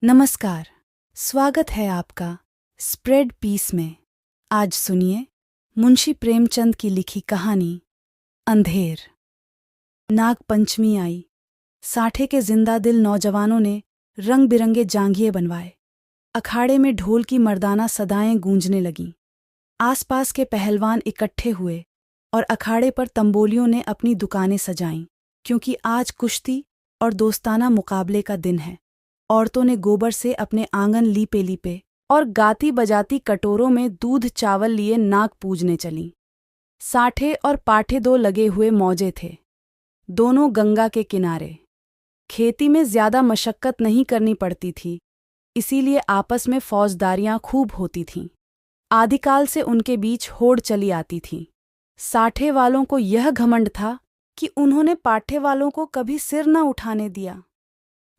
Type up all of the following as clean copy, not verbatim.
नमस्कार। स्वागत है आपका स्प्रेड पीस में। आज सुनिए मुंशी प्रेमचंद की लिखी कहानी अंधेर। नाग पंचमी आई। साठे के जिंदा दिल नौजवानों ने रंग बिरंगे जांघिए बनवाए। अखाड़े में ढोल की मर्दाना सदाएं गूंजने लगीं। आसपास के पहलवान इकट्ठे हुए और अखाड़े पर तंबोलियों ने अपनी दुकानें सजाईं, क्योंकि आज कुश्ती और दोस्ताना मुकाबले का दिन है। औरतों ने गोबर से अपने आंगन लीपे लीपे और गाती बजाती कटोरों में दूध चावल लिए नाग पूजने चलीं। साठे और पाठे दो लगे हुए मौजे थे, दोनों गंगा के किनारे। खेती में ज्यादा मशक्कत नहीं करनी पड़ती थी, इसीलिए आपस में फौजदारियां खूब होती थीं। आदिकाल से उनके बीच होड़ चली आती थी। साठे वालों को यह घमंड था कि उन्होंने पाठे वालों को कभी सिर न उठाने दिया।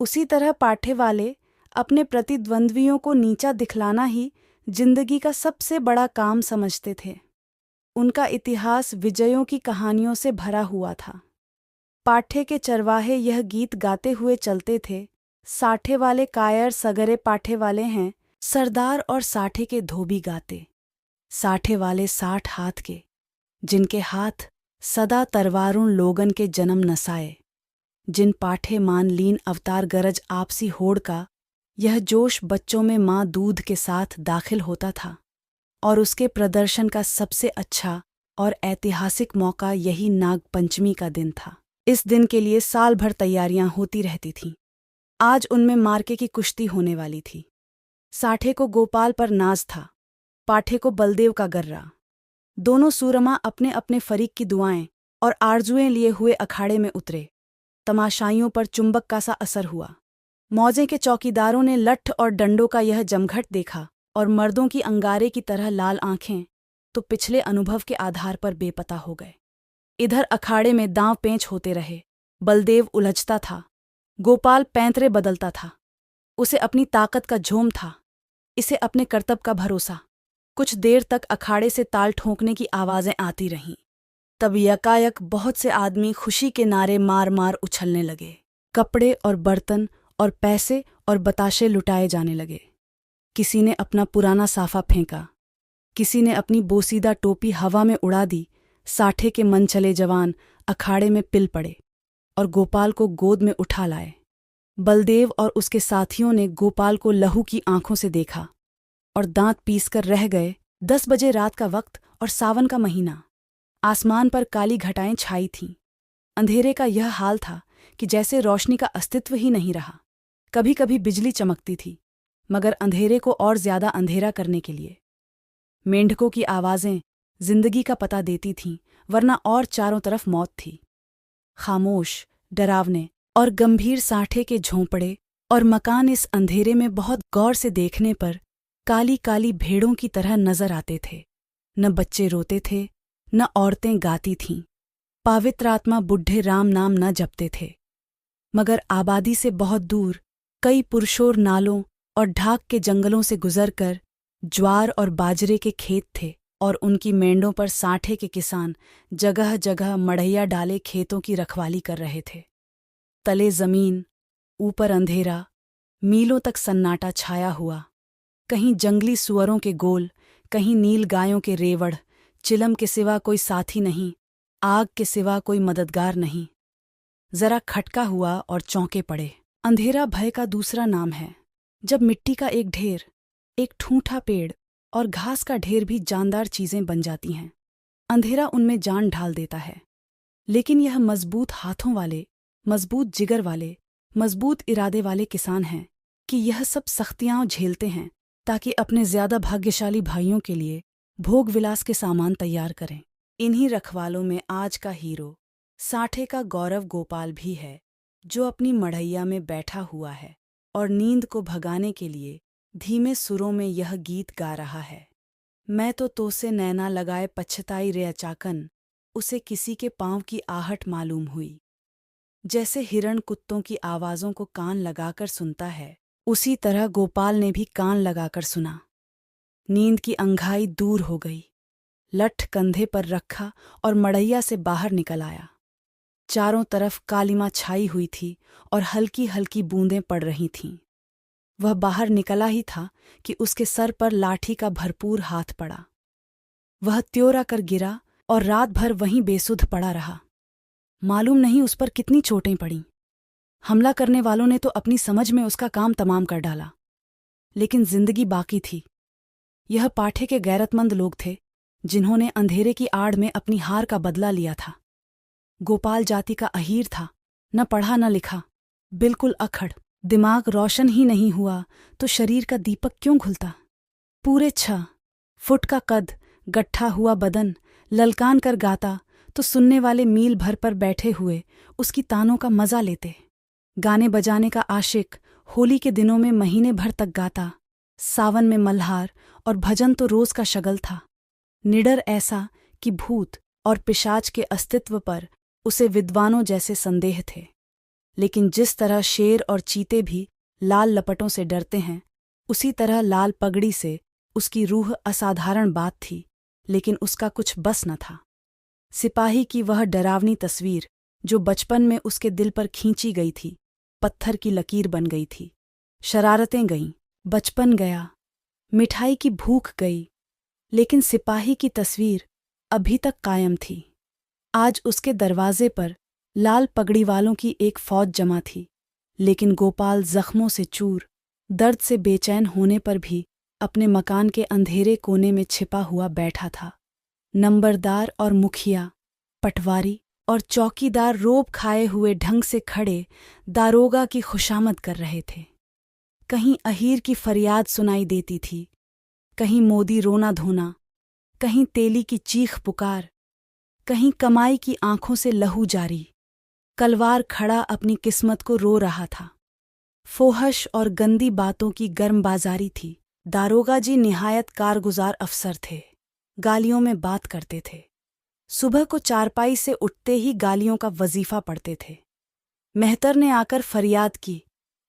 उसी तरह पाठे वाले अपने प्रतिद्वंद्वियों को नीचा दिखलाना ही जिंदगी का सबसे बड़ा काम समझते थे। उनका इतिहास विजयों की कहानियों से भरा हुआ था। पाठे के चरवाहे यह गीत गाते हुए चलते थे, साठे वाले कायर सगरे पाठे वाले हैं, सरदार और साठे के धोबी गाते। साठे वाले 60 हाथ के, जिनके हाथ सदा तरवारुण लोगन के जन्म नसाए। जिन पाठे मान लीन अवतार गरज आपसी होड़ का यह जोश बच्चों में माँ दूध के साथ दाखिल होता था। और उसके प्रदर्शन का सबसे अच्छा और ऐतिहासिक मौका यही नाग पंचमी का दिन था। इस दिन के लिए साल भर तैयारियां होती रहती थीं। आज उनमें मार्के की कुश्ती होने वाली थी। साठे को गोपाल पर नाज था, पाठे को बलदेव का गर्रा। दोनों सूरमा अपने अपने फरीक की दुआएं और आरजुएं लिए हुए अखाड़े में उतरे। तमाशाइयों पर चुंबक का सा असर हुआ। मौजे के चौकीदारों ने लठ और डंडों का यह जमघट देखा और मर्दों की अंगारे की तरह लाल आंखें तो पिछले अनुभव के आधार पर बेपता हो गए। इधर अखाड़े में दांव पेंच होते रहे। बलदेव उलझता था, गोपाल पैंतरे बदलता था। उसे अपनी ताकत का झोम था, इसे अपने कर्तव्य का भरोसा। कुछ देर तक अखाड़े से ताल ठोंकने की आवाजें आती रहीं। तब यकायक बहुत से आदमी खुशी के नारे मार मार उछलने लगे। कपड़े और बर्तन और पैसे और बताशे लुटाए जाने लगे। किसी ने अपना पुराना साफा फेंका, किसी ने अपनी बोसीदा टोपी हवा में उड़ा दी। साठे के मन चले जवान अखाड़े में पिल पड़े और गोपाल को गोद में उठा लाए। बलदेव और उसके साथियों ने गोपाल को लहू की आंखों से देखा और दांत पीसकर रह गए। 10 बजे रात का वक्त और सावन का महीना। आसमान पर काली घटाएं छाई थीं। अंधेरे का यह हाल था कि जैसे रोशनी का अस्तित्व ही नहीं रहा। कभी कभी बिजली चमकती थी, मगर अंधेरे को और ज्यादा अंधेरा करने के लिए। मेंढकों की आवाजें जिंदगी का पता देती थीं, वरना और चारों तरफ मौत थी। खामोश, डरावने और गंभीर साठे के झोंपड़े और मकान इस अंधेरे में बहुत गौर से देखने पर काली काली भेड़ों की तरह नजर आते थे। न बच्चे रोते थे, न औरतें गाती थीं। पवित्र आत्मा बुढ़े राम नाम न जपते थे। मगर आबादी से बहुत दूर कई पुरशोर नालों और ढाक के जंगलों से गुजरकर ज्वार और बाजरे के खेत थे और उनकी मेंढों पर साठे के किसान जगह जगह मढ़ैया डाले खेतों की रखवाली कर रहे थे। तले जमीन, ऊपर अंधेरा, मीलों तक सन्नाटा छाया हुआ। कहीं जंगली सुअरों के गोल, कहीं नील गायों के रेवड़। चिलम के सिवा कोई साथी नहीं, आग के सिवा कोई मददगार नहीं। जरा खटका हुआ और चौंके पड़े। अंधेरा भय का दूसरा नाम है। जब मिट्टी का एक ढेर, एक ठूंठा पेड़ और घास का ढेर भी जानदार चीजें बन जाती हैं, अंधेरा उनमें जान ढाल देता है। लेकिन यह मजबूत हाथों वाले, मजबूत जिगर वाले, मजबूत इरादे वाले किसान हैं कि यह सब सख्तियां झेलते हैं ताकि अपने ज्यादा भाग्यशाली भाइयों के लिए भोग विलास के सामान तैयार करें। इन्हीं रखवालों में आज का हीरो साठे का गौरव गोपाल भी है, जो अपनी मढ़ैया में बैठा हुआ है और नींद को भगाने के लिए धीमे सुरों में यह गीत गा रहा है। मैं तो से नैना लगाए पछताई रे अचाकन, उसे किसी के पांव की आहट मालूम हुई। जैसे हिरण कुत्तों की आवाजों को कान लगाकर सुनता है, उसी तरह गोपाल ने भी कान लगाकर सुना। नींद की अंघाई दूर हो गई। लठ कंधे पर रखा और मड़ैया से बाहर निकल आया। चारों तरफ कालिमा छाई हुई थी और हल्की हल्की बूंदें पड़ रही थीं। वह बाहर निकला ही था कि उसके सर पर लाठी का भरपूर हाथ पड़ा। वह त्योरा कर गिरा और रात भर वहीं बेसुध पड़ा रहा। मालूम नहीं उस पर कितनी चोटें पड़ीं। हमला करने वालों ने तो अपनी समझ में उसका काम तमाम कर डाला, लेकिन जिंदगी बाकी थी। यह पाठे के गैरतमंद लोग थे जिन्होंने अंधेरे की आड़ में अपनी हार का बदला लिया था। गोपाल जाति का अहीर था, न पढ़ा न लिखा, बिल्कुल अखड़। दिमाग रोशन ही नहीं हुआ तो शरीर का दीपक क्यों घुलता। पूरे 6 फुट का कद, गट्ठा हुआ बदन, ललकान कर गाता तो सुनने वाले मील भर पर बैठे हुए उसकी तानों का मजा लेते। गाने बजाने का आशिक होली के दिनों में महीने भर तक गाता, सावन में मल्हार और भजन तो रोज का शगल था। निडर ऐसा कि भूत और पिशाच के अस्तित्व पर उसे विद्वानों जैसे संदेह थे। लेकिन जिस तरह शेर और चीते भी लाल लपटों से डरते हैं, उसी तरह लाल पगड़ी से उसकी रूह असाधारण बात थी, लेकिन उसका कुछ बस न था। सिपाही की वह डरावनी तस्वीर जो बचपन में उसके दिल पर खींची गई थी, पत्थर की लकीर बन गई थी। शरारतें गईं, बचपन गया, मिठाई की भूख गई, लेकिन सिपाही की तस्वीर अभी तक कायम थी। आज उसके दरवाजे पर लाल पगड़ी वालों की एक फौज जमा थी, लेकिन गोपाल जख्मों से चूर, दर्द से बेचैन होने पर भी अपने मकान के अंधेरे कोने में छिपा हुआ बैठा था। नंबरदार और मुखिया, पटवारी और चौकीदार रोब खाए हुए ढंग से खड़े दारोगा की खुशामद कर रहे थे। कहीं अहीर की फरियाद सुनाई देती थी, कहीं मोदी रोना धोना, कहीं तेली की चीख पुकार, कहीं कमाई की आंखों से लहू जारी। कलवार खड़ा अपनी किस्मत को रो रहा था। फोहश और गंदी बातों की गर्म बाजारी थी। दारोगा जी निहायत कारगुजार अफसर थे, गालियों में बात करते थे। सुबह को चारपाई से उठते ही गालियों का वजीफा पढ़ते थे। मेहतर ने आकर फरियाद की,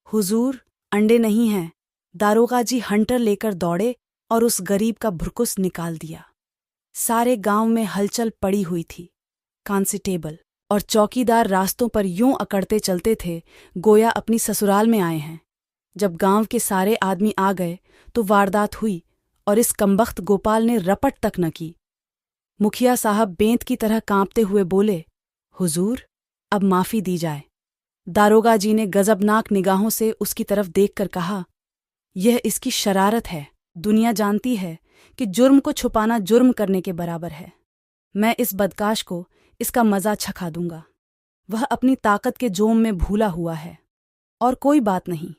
हुजूर अंडे नहीं हैं। दारोगा जी हंटर लेकर दौड़े और उस गरीब का भुरकुस निकाल दिया। सारे गांव में हलचल पड़ी हुई थी। कांस्टेबल और चौकीदार रास्तों पर यूं अकड़ते चलते थे गोया अपनी ससुराल में आए हैं। जब गांव के सारे आदमी आ गए तो वारदात हुई और इस कमबख्त गोपाल ने रपट तक न की। मुखिया साहब बेंत की तरह कांपते हुए बोले, हुजूर अब माफी दी जाए। दारोगा जी ने गजबनाक निगाहों से उसकी तरफ देखकर कहा, यह इसकी शरारत है। दुनिया जानती है कि जुर्म को छुपाना जुर्म करने के बराबर है। मैं इस बदकाश को इसका मजा चखा दूंगा। वह अपनी ताकत के जोम में भूला हुआ है। और कोई बात नहीं,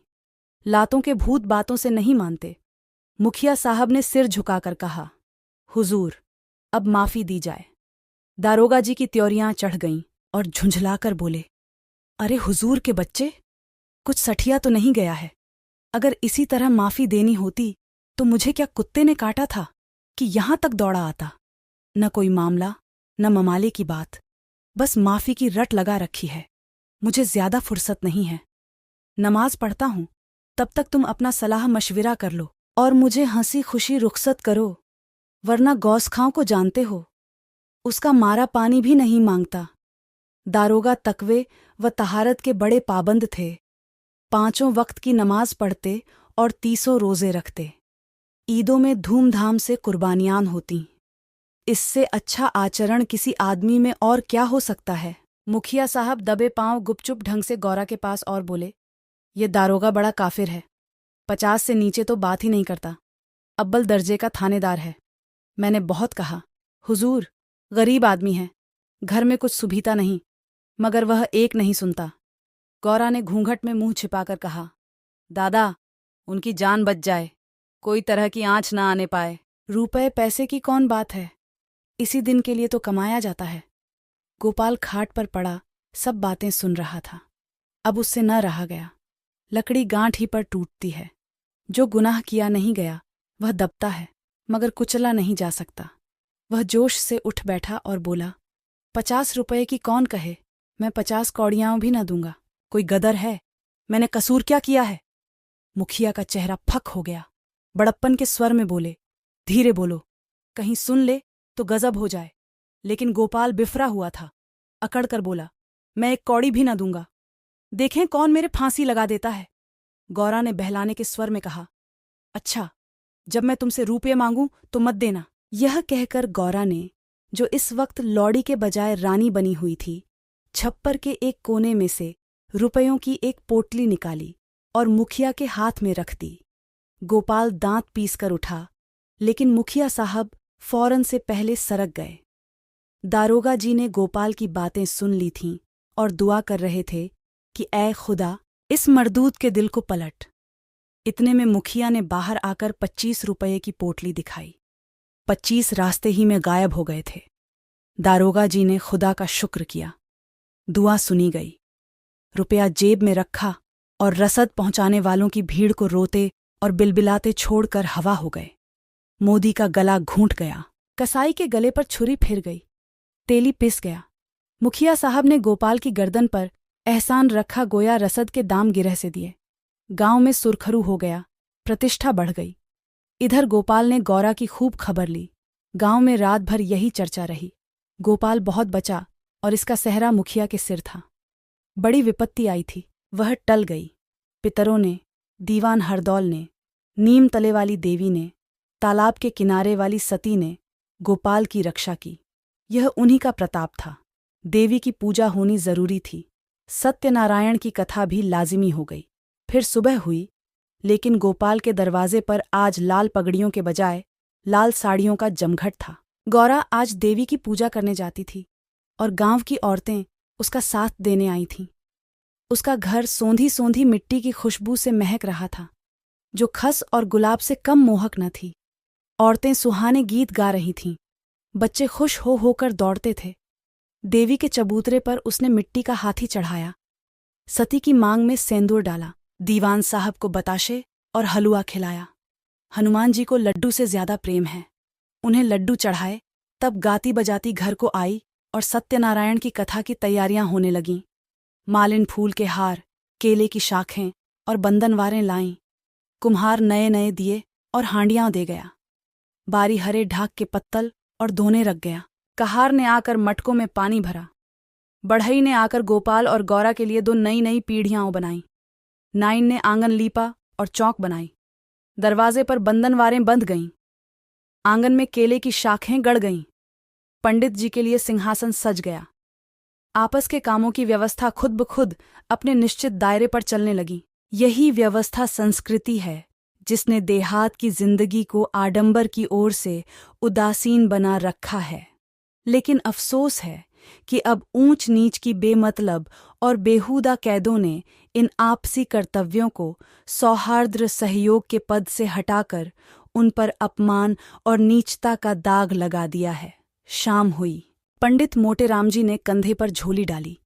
लातों के भूत बातों से नहीं मानते। मुखिया साहब ने सिर झुकाकर कहा, हुजूर अब माफी दी जाए। दारोगा जी की त्योरियां चढ़ गईं और झुंझलाकर बोले, अरे हुजूर के बच्चे, कुछ सठिया तो नहीं गया है। अगर इसी तरह माफी देनी होती तो मुझे क्या कुत्ते ने काटा था कि यहां तक दौड़ा आता। न कोई मामला, न ममाले की बात, बस माफी की रट लगा रखी है। मुझे ज्यादा फुर्सत नहीं है। नमाज पढ़ता हूं, तब तक तुम अपना सलाह मशविरा कर लो और मुझे हंसी खुशी रुखसत करो, वरना गौस खां को जानते हो, उसका मारा पानी भी नहीं मांगता। दारोगा तकवे व तहारत के बड़े पाबंद थे। 5 वक्त की नमाज पढ़ते और 30 रोजे रखते। ईदों में धूमधाम से कुर्बानियां होती। इससे अच्छा आचरण किसी आदमी में और क्या हो सकता है। मुखिया साहब दबे पांव गुपचुप ढंग से गौरा के पास और बोले, ये दारोगा बड़ा काफिर है। 50 से नीचे तो बात ही नहीं करता। अव्वल दर्जे का थानेदार है। मैंने बहुत कहा, हुजूर गरीब आदमी है, घर में कुछ सुभीता नहीं, मगर वह एक नहीं सुनता। गौरा ने घूंघट में मुंह छिपाकर कहा, दादा उनकी जान बच जाए, कोई तरह की आंच ना आने पाए। रुपए पैसे की कौन बात है, इसी दिन के लिए तो कमाया जाता है। गोपाल खाट पर पड़ा सब बातें सुन रहा था। अब उससे न रहा गया। लकड़ी गांठ ही पर टूटती है। जो गुनाह किया नहीं गया वह दबता है, मगर कुचला नहीं जा सकता। वह जोश से उठ बैठा और बोला, 50 रुपये की कौन कहे, मैं 50 कौड़ियां भी न दूंगा। कोई गदर है, मैंने कसूर क्या किया है। मुखिया का चेहरा फक हो गया। बड़प्पन के स्वर में बोले, धीरे बोलो, कहीं सुन ले तो गजब हो जाए। लेकिन गोपाल बिफरा हुआ था। अकड़ कर बोला, मैं 1 कौड़ी भी न दूंगा। देखें कौन मेरे फांसी लगा देता है। गौरा ने बहलाने के स्वर में कहा। अच्छा, जब मैं तुमसे रुपये मांगूं तो मत देना। यह कहकर गौरा ने, जो इस वक्त लौड़ी के बजाय रानी बनी हुई थी, छप्पर के एक कोने में से रुपयों की एक पोटली निकाली और मुखिया के हाथ में रख दी। गोपाल दांत पीसकर उठा, लेकिन मुखिया साहब फौरन से पहले सरक गए। दारोगा जी ने गोपाल की बातें सुन ली थीं और दुआ कर रहे थे कि ऐ खुदा, इस मर्दूद के दिल को पलट। इतने में मुखिया ने बाहर आकर 25 रुपये की पोटली दिखाई। 25 रास्ते ही में गायब हो गए थे। दारोगा जी ने खुदा का शुक्र किया। दुआ सुनी गई। रुपया जेब में रखा और रसद पहुंचाने वालों की भीड़ को रोते और बिलबिलाते छोड़कर हवा हो गए। मोदी का गला घूंट गया। कसाई के गले पर छुरी फिर गई। तेली पिस गया। मुखिया साहब ने गोपाल की गर्दन पर एहसान रखा, गोया रसद के दाम गिरह से दिए। गांव में सुरखरू हो गया। प्रतिष्ठा बढ़ गई। इधर गोपाल ने गौरा की खूब खबर ली। गांव में रात भर यही चर्चा रही। गोपाल बहुत बचा और इसका सेहरा मुखिया के सिर था। बड़ी विपत्ति आई थी, वह टल गई। पितरों ने, दीवान हरदौल ने, नीम तले वाली देवी ने, तालाब के किनारे वाली सती ने गोपाल की रक्षा की। यह उन्हीं का प्रताप था। देवी की पूजा होनी जरूरी थी। सत्यनारायण की कथा भी लाजिमी हो गई। फिर सुबह हुई, लेकिन गोपाल के दरवाजे पर आज लाल पगड़ियों के बजाय लाल साड़ियों का जमघट था। गौरा आज देवी की पूजा करने जाती थी और गांव की औरतें उसका साथ देने आई थीं। उसका घर सोंधी सोंधी मिट्टी की खुशबू से महक रहा था, जो खस और गुलाब से कम मोहक न थी। औरतें सुहाने गीत गा रही थीं। बच्चे खुश हो होकर दौड़ते थे। देवी के चबूतरे पर उसने मिट्टी का हाथी चढ़ाया। सती की मांग में सेंदूर डाला। दीवान साहब को बताशे और हलवा खिलाया। हनुमान जी को लड्डू से ज्यादा प्रेम है। उन्हें लड्डू चढ़ाए, तब गाती बजाती घर को आई और सत्यनारायण की कथा की तैयारियां होने लगीं। मालिन फूल के हार, केले की शाखें और बंधनवारें लाईं। कुम्हार नए नए दिए और हांडियां दे गया। बारी हरे ढाक के पत्तल और धोने रख गया। कहार ने आकर मटकों में पानी भरा। बढ़ई ने आकर गोपाल और गौरा के लिए 2 नई नई पीढ़ियां बनाईं। नाइन ने आंगन लीपा और चौक बनाई। दरवाजे पर बंधनवारें बंध गईं। आंगन में केले की शाखें गड़ गईं। पंडित जी के लिए सिंहासन सज गया। आपस के कामों की व्यवस्था खुद ब खुद अपने निश्चित दायरे पर चलने लगी। यही व्यवस्था संस्कृति है, जिसने देहात की जिंदगी को आडंबर की ओर से उदासीन बना रखा है। लेकिन अफसोस है कि अब ऊंच नीच की बेमतलब और बेहुदा कैदों ने इन आपसी कर्तव्यों को सौहार्द सहयोग के पद से हटाकर उन पर अपमान और नीचता का दाग लगा दिया है। शाम हुई। पंडित मोटे राम जी ने कंधे पर झोली डाली,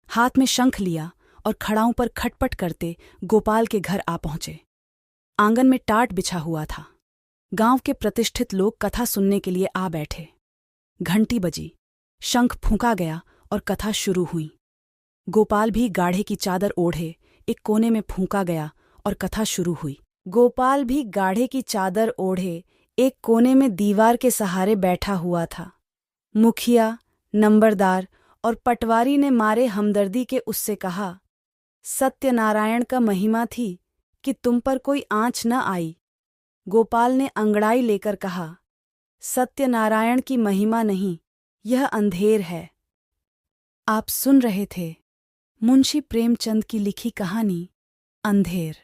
हाथ में शंख लिया और खड़ाऊं पर खटपट करते गोपाल के घर आ पहुंचे। आंगन में टाट बिछा हुआ था। गांव के प्रतिष्ठित लोग कथा सुनने के लिए आ बैठे। घंटी बजी, शंख फूंका गया और कथा शुरू हुई। गोपाल भी गाढ़े की चादर ओढ़े एक कोने में फूंका गया और कथा शुरू हुई। गोपाल भी गाढ़े की चादर ओढ़े एक कोने में दीवार के सहारे बैठा हुआ था। मुखिया, नंबरदार और पटवारी ने मारे हमदर्दी के उससे कहा, सत्यनारायण का महिमा थी कि तुम पर कोई आँच न आई। गोपाल ने अंगड़ाई लेकर कहा, सत्यनारायण की महिमा नहीं, यह अंधेर है। आप सुन रहे थे मुंशी प्रेमचंद की लिखी कहानी अंधेर।